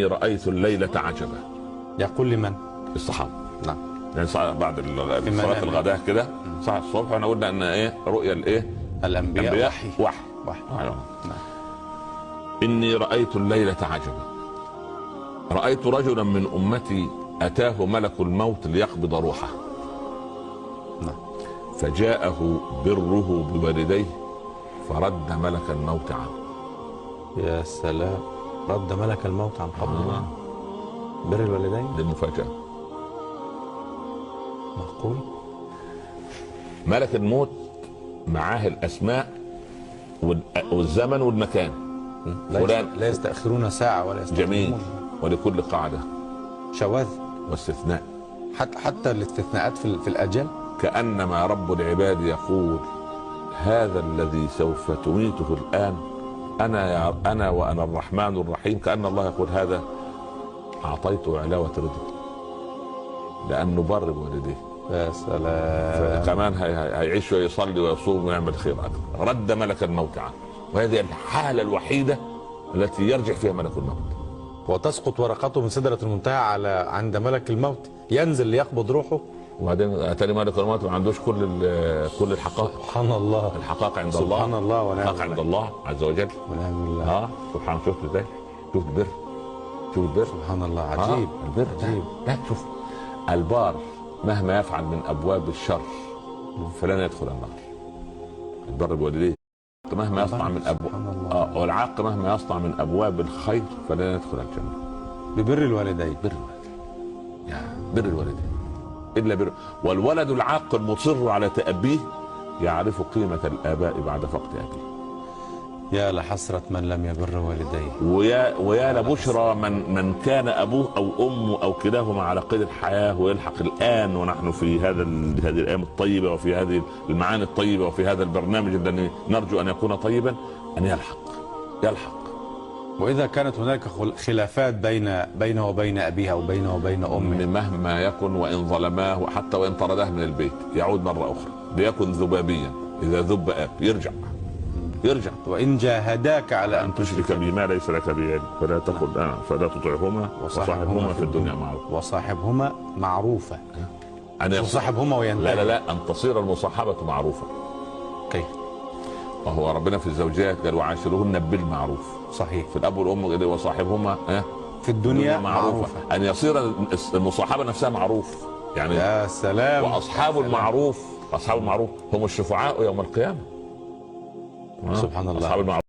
إني رأيت الليلة عجبا. يقول لمن؟ الصحابة. نعم. يعني بعد صلاة الغداء كده صحة الصبح، احنا قلنا ان ايه رؤيا الايه الانبياء وحي. نعم. اني رأيت الليلة عجبا، رأيت رجلا من امتي اتاه ملك الموت ليقبض روحه. نعم. فجاءه بره بوالديه فرد ملك الموت عنه. يا سلام، رد ملك الموت عن قبضه. بر الوالدين. دي المفاجأة. معقول؟ ملك الموت معاه الاسماء والزمن والمكان. لا يستأخرون ساعة ولا يستقدمون. جميل. ولكل قاعدة شواذ واستثناء. حتى الاستثناءات في الأجل. كأنما رب العباد يقول هذا الذي سوف تميته الآن أنا وأنا الرحمن الرحيم. كأن الله يقول هذا أعطيته علاوة رضا لأنه بر بوالديه. يا سلام. كمان هيعيش ويصلي ويصوم ويعمل خير أكثر. رد ملك الموت عنه، وهذه الحالة الوحيدة التي يرجع فيها ملك الموت. وتسقط ورقته من سدرة المنتهى عند ملك الموت، ينزل ليقبض روحه. وبعدين اتاري ملك الموت ما عندوش كل الحقائق. سبحان الله. الحقائق عند الله. سبحان الله ونعم الحقائق عند الله عز وجل. ونعم الله. سبحان. شفت ازاي؟ شوف البر، شوف البر. سبحان الله. عجيب. البر عجيب. لا شوف، البار مهما يفعل من ابواب الشر فلن يدخل النار. البر بوالديه مهما يصنع من ابواب والعاق مهما يصنع من ابواب الخير فلن يدخل الجنه. ببر الوالدين. بر الوالدين. يعني بر الوالدين الا بر. والولد العاق المصر على تأبيه يعرف قيمة الآباء بعد فقد أبيه. يا لحسرة من لم يبر والديه. ويا لبشرى من كان أبوه أو أمه أو كلاهما على قيد الحياة ويلحق الآن ونحن في هذه الأيام الطيبة وفي هذه المعاني الطيبة وفي هذا البرنامج الذي نرجو أن يكون طيبا أن يلحق. وإذا كانت هناك خلافات بينه وبين أبيها أو بينه وبين أمه مهما يكن وإن ظلماه وحتى وإن طرداه من البيت يعود مرة أخرى ليكن ذبابيا. إذا ذب أب يرجع. وإن جاهداك على أن تشرك بما ليس لك به فلا تطعهما وصاحبهما في الدنيا معروفا. وصاحبهما معروفة. وصاحبهما وينتهي. لا أن تصير المصاحبة معروفة. كيف؟ وهو ربنا في الزوجات قال وعاشرهن بالمعروف. صحيح. في الأب والأم قال وصاحبهما في الدنيا معروفة. أن يصير المصاحبة نفسها معروف. يعني يا سلام. وأصحاب المعروف هم الشفعاء يوم القيامة. سبحان الله. أصحاب المعروف